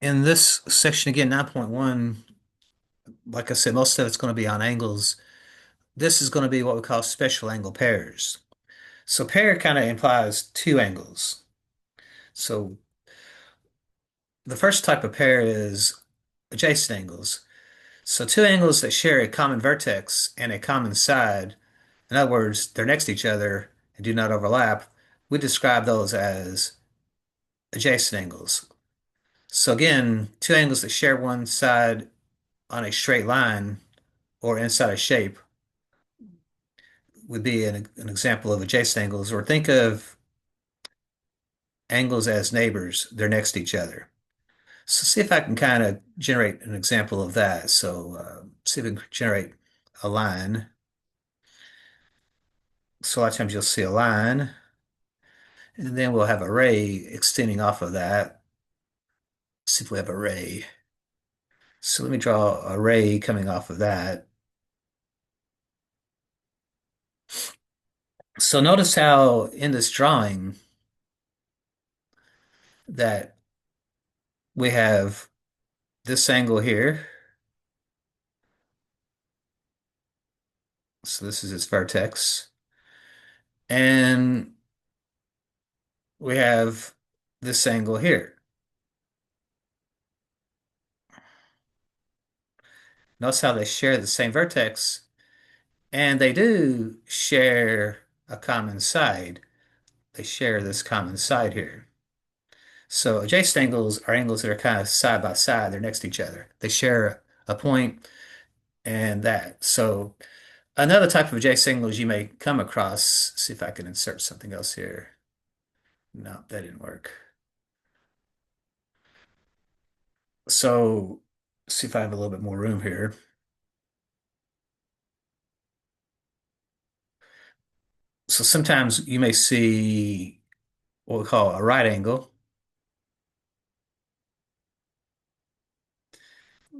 In this section again, 9.1, like I said, most of it's going to be on angles. This is going to be what we call special angle pairs. So pair kind of implies two angles. So the first type of pair is adjacent angles. So two angles that share a common vertex and a common side, in other words, they're next to each other and do not overlap, we describe those as adjacent angles. So again, two angles that share one side on a straight line or inside a shape would be an example of adjacent angles, or think of angles as neighbors. They're next to each other. So see if I can kind of generate an example of that. So see if we can generate a line. So a lot of times you'll see a line, and then we'll have a ray extending off of that. See if we have a ray. So let me draw a ray coming off of that. So notice how in this drawing that we have this angle here. So this is its vertex. And we have this angle here. Notice how they share the same vertex, and they do share a common side. They share this common side here. So adjacent angles are angles that are kind of side by side. They're next to each other. They share a point and that. So another type of adjacent angles you may come across, see if I can insert something else here. No, that didn't work. So see if I have a little bit more room here. So sometimes you may see what we call a right angle.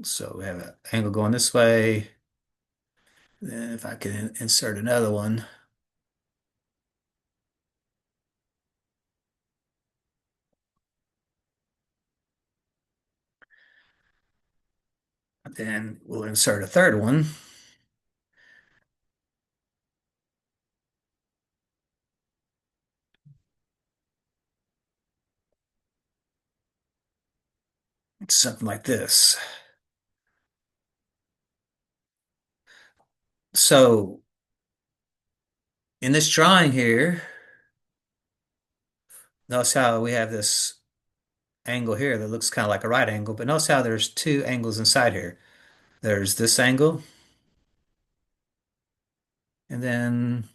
So we have an angle going this way. Then if I can insert another one, then we'll insert a third one. Something like this. So in this drawing here, notice how we have this angle here that looks kind of like a right angle, but notice how there's two angles inside here. There's this angle, and then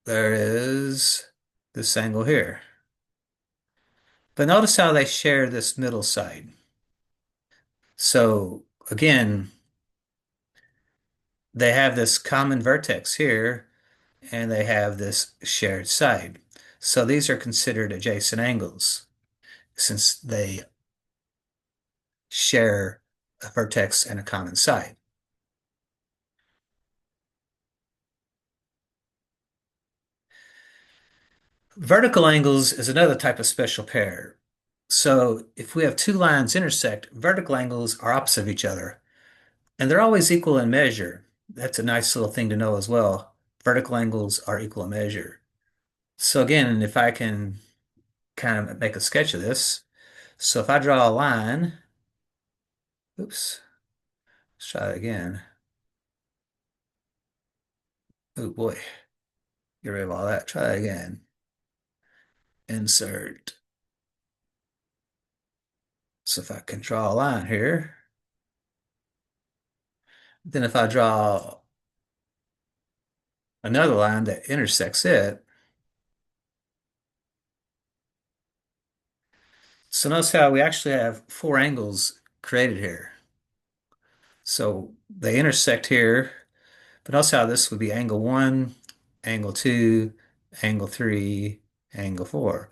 there is this angle here. But notice how they share this middle side. So again, they have this common vertex here, and they have this shared side. So these are considered adjacent angles since they share a vertex and a common side. Vertical angles is another type of special pair. So if we have two lines intersect, vertical angles are opposite of each other, and they're always equal in measure. That's a nice little thing to know as well. Vertical angles are equal in measure. So again, if I can kind of make a sketch of this, so if I draw a line, oops, let's try it again. Oh boy, get rid of all that. Try that again. Insert. So if I can draw a line here, then if I draw another line that intersects it, so notice how we actually have four angles created here. So they intersect here, but notice how this would be angle one, angle two, angle three, angle four.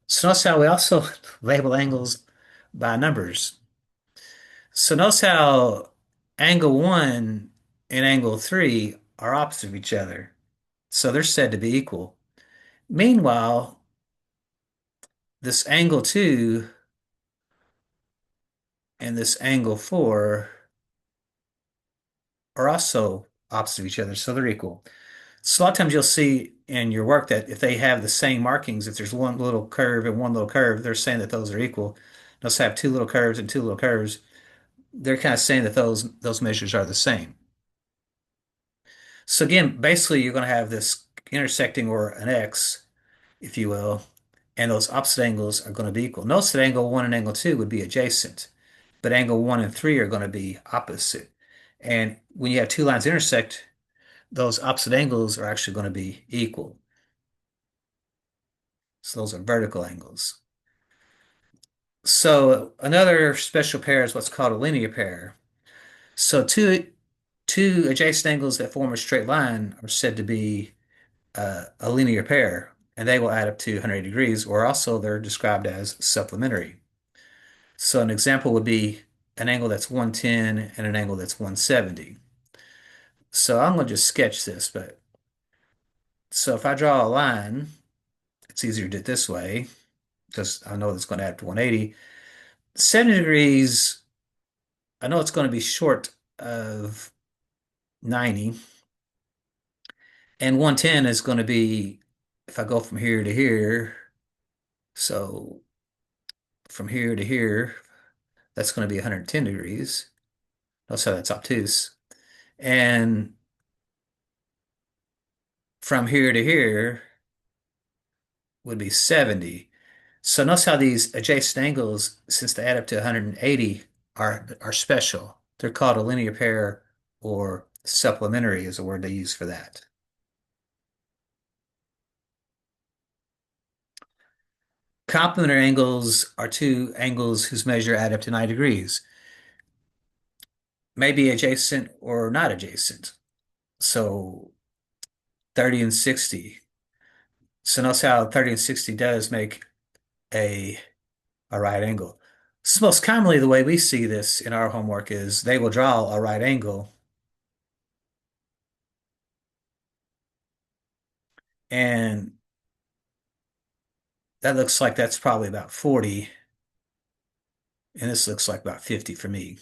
So notice how we also label angles by numbers. So notice how angle one and angle three are opposite of each other. So they're said to be equal. Meanwhile, this angle 2 and this angle 4 are also opposite of each other, so they're equal. So a lot of times you'll see in your work that if they have the same markings, if there's one little curve and one little curve, they're saying that those are equal. They'll have two little curves and two little curves. They're kind of saying that those measures are the same. So again, basically you're going to have this intersecting or an X, if you will, and those opposite angles are going to be equal. Notice that angle 1 and angle 2 would be adjacent, but angle 1 and 3 are going to be opposite. And when you have two lines intersect, those opposite angles are actually going to be equal. So those are vertical angles. So another special pair is what's called a linear pair. So two adjacent angles that form a straight line are said to be a linear pair, and they will add up to 180 degrees, or also they're described as supplementary. So an example would be an angle that's 110 and an angle that's 170. So I'm going to just sketch this, but so if I draw a line, it's easier to do it this way because I know it's going to add up to 180. 70 degrees, I know it's going to be short of 90, and 110 is going to be, if I go from here to here, so from here to here, that's going to be 110 degrees. Notice how that's obtuse. And from here to here would be 70. So notice how these adjacent angles, since they add up to 180, are special. They're called a linear pair, or supplementary is a word they use for that. Complementary angles are two angles whose measure add up to 90 degrees, maybe adjacent or not adjacent. So 30 and 60. So notice how 30 and 60 does make a, a right angle. So most commonly, the way we see this in our homework is they will draw a right angle, and that looks like that's probably about 40, and this looks like about 50 for me.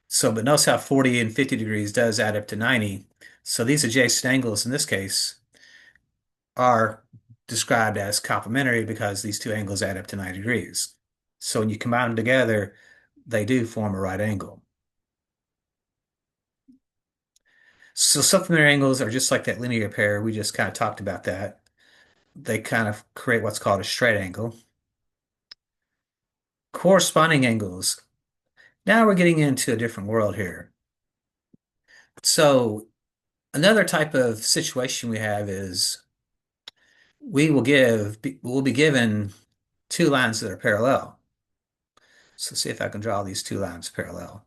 So, but notice how 40 and 50 degrees does add up to 90. So these adjacent angles in this case are described as complementary because these two angles add up to 90 degrees. So when you combine them together, they do form a right angle. So supplementary angles are just like that linear pair. We just kind of talked about that. They kind of create what's called a straight angle. Corresponding angles. Now we're getting into a different world here. So another type of situation we have is we'll be given two lines that are parallel. So see if I can draw these two lines parallel.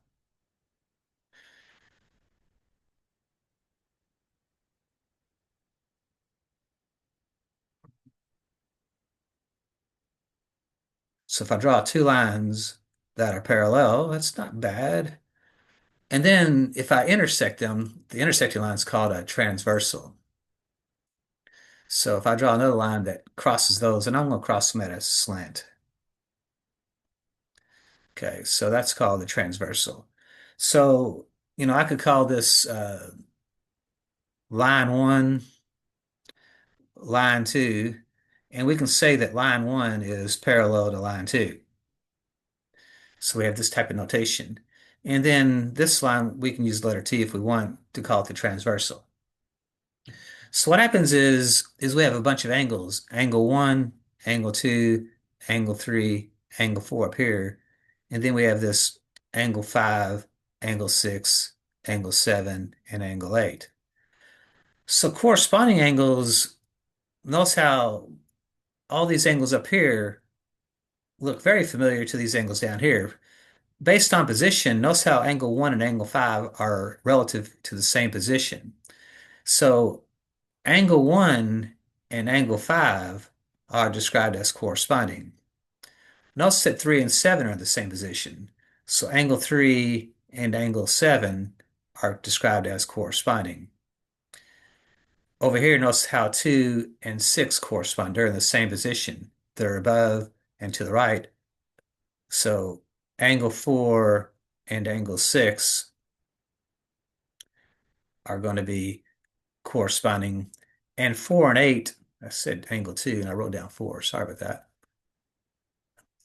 So if I draw two lines that are parallel, that's not bad. And then if I intersect them, the intersecting line is called a transversal. So if I draw another line that crosses those, and I'm going to cross them at a slant. Okay, so that's called the transversal. So, I could call this line 1, line 2, and we can say that line 1 is parallel to line 2. So we have this type of notation. And then this line, we can use the letter T if we want to call it the transversal. So what happens is we have a bunch of angles, angle 1, angle 2, angle 3, angle 4 up here. And then we have this angle 5, angle 6, angle 7, and angle 8. So corresponding angles, notice how all these angles up here look very familiar to these angles down here. Based on position, notice how angle 1 and angle 5 are relative to the same position. So angle 1 and angle 5 are described as corresponding. Notice that 3 and 7 are in the same position. So angle 3 and angle 7 are described as corresponding. Over here, notice how 2 and 6 correspond. They're in the same position. They're above and to the right. So angle 4 and angle 6 are going to be corresponding. And 4 and 8, I said angle 2 and I wrote down 4. Sorry about that.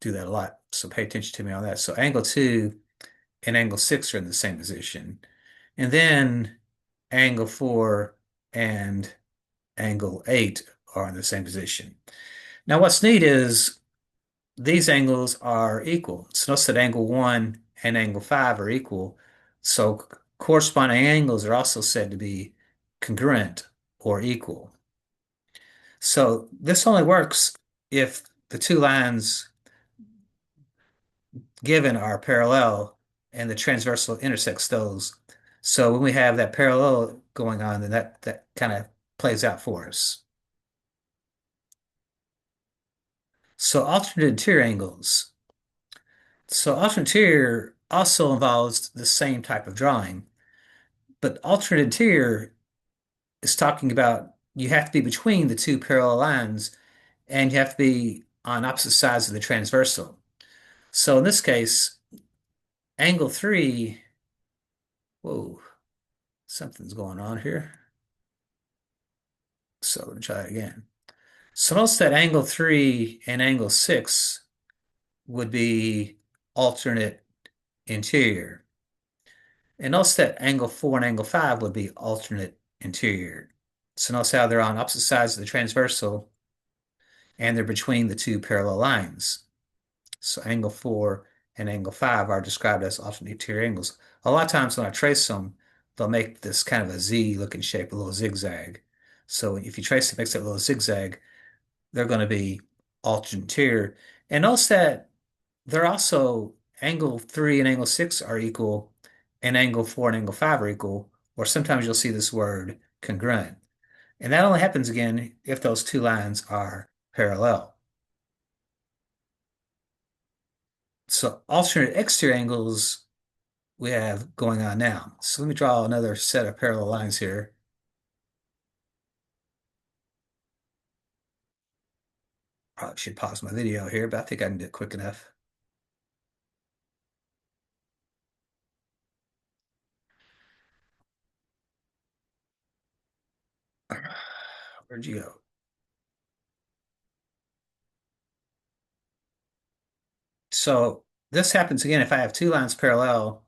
Do that a lot. So pay attention to me on that. So angle 2 and angle 6 are in the same position. And then angle 4 and angle 8 are in the same position. Now what's neat is these angles are equal. So notice that angle 1 and angle 5 are equal. So corresponding angles are also said to be congruent or equal. So this only works if the two lines given are parallel and the transversal intersects those. So when we have that parallel going on, then that kind of plays out for us. So alternate interior angles. So alternate interior also involves the same type of drawing, but alternate interior is talking about you have to be between the two parallel lines and you have to be on opposite sides of the transversal. So in this case, angle 3, whoa, something's going on here. So let me try it again. So notice that angle 3 and angle 6 would be alternate interior. And notice that angle 4 and angle 5 would be alternate interior. So notice how they're on opposite sides of the transversal and they're between the two parallel lines. So angle 4 and angle 5 are described as alternate interior angles. A lot of times when I trace them, they'll make this kind of a Z looking shape, a little zigzag. So if you trace it, makes that little zigzag, they're going to be alternate interior. And notice that they're also angle 3 and angle 6 are equal, and angle 4 and angle 5 are equal, or sometimes you'll see this word congruent. And that only happens again if those two lines are parallel. So alternate exterior angles we have going on now. So let me draw another set of parallel lines here. Probably should pause my video here, but I think I can do it quick enough. Where'd you go? So this happens again if I have two lines parallel,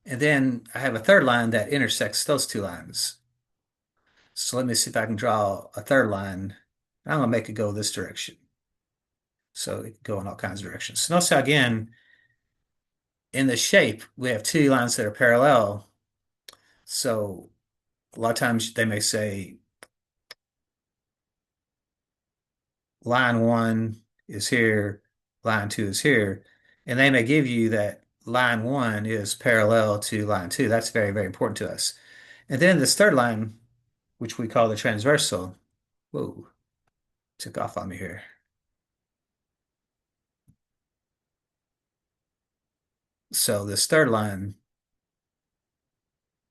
and then I have a third line that intersects those two lines. So let me see if I can draw a third line. I'm going to make it go this direction. So it can go in all kinds of directions. So notice how again, in the shape, we have two lines that are parallel. So a lot of times they may say line 1 is here, line 2 is here, and they may give you that line 1 is parallel to line 2. That's very, very important to us. And then this third line, which we call the transversal, whoa, took off on me here. So this third line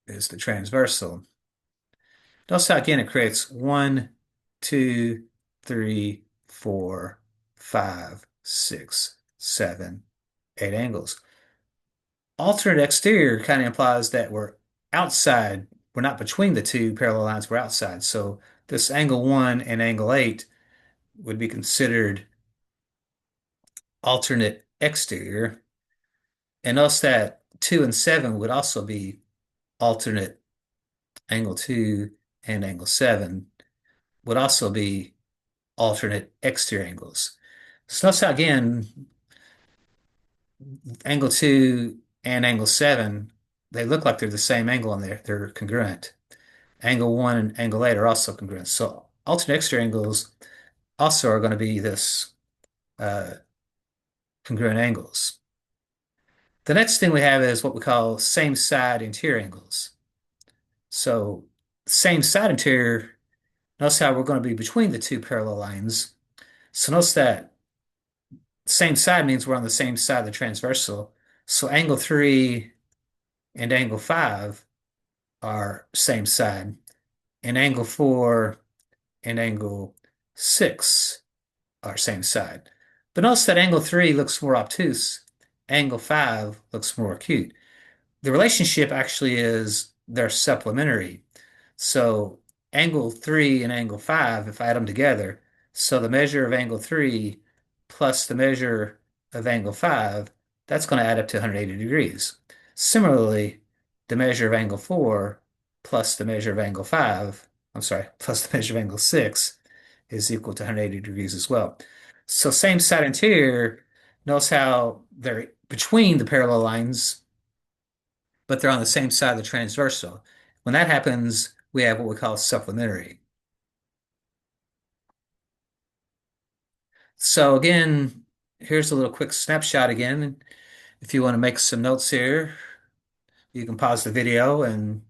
is the transversal. Notice how again it creates 1, 2, 3, 4, 5, 6, 7, 8 angles. Alternate exterior kind of implies that we're outside. We're not between the two parallel lines, we're outside. So this angle 1 and angle 8 would be considered alternate exterior. And notice that 2 and 7 would also be alternate. Angle 2 and angle 7 would also be alternate exterior angles. So notice how again, angle 2 and angle 7, they look like they're the same angle and they're congruent. Angle 1 and angle 8 are also congruent. So alternate exterior angles also are going to be this uh, congruent angles. The next thing we have is what we call same side interior angles. So same side interior, notice how we're going to be between the two parallel lines. So notice that same side means we're on the same side of the transversal. So angle 3 and angle 5 are same side, and angle 4 and angle 6 are same side. But notice that angle 3 looks more obtuse. Angle 5 looks more acute. The relationship actually is they're supplementary. So angle 3 and angle 5, if I add them together, so the measure of angle 3 plus the measure of angle 5, that's going to add up to 180 degrees. Similarly, the measure of angle 4 plus the measure of angle 5, I'm sorry, plus the measure of angle 6 is equal to 180 degrees as well. So same side interior, notice how they're between the parallel lines, but they're on the same side of the transversal. When that happens, we have what we call supplementary. So again, here's a little quick snapshot again. If you want to make some notes here, you can pause the video and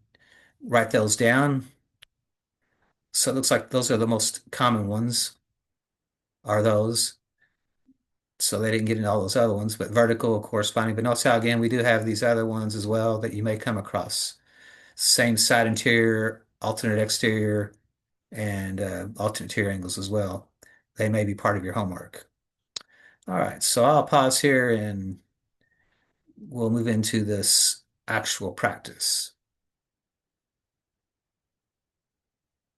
write those down. So it looks like those are the most common ones, are those. So they didn't get into all those other ones, but vertical corresponding. But notice how again we do have these other ones as well that you may come across. Same side interior, alternate exterior, and alternate interior angles as well. They may be part of your homework. All right, so I'll pause here and we'll move into this actual practice.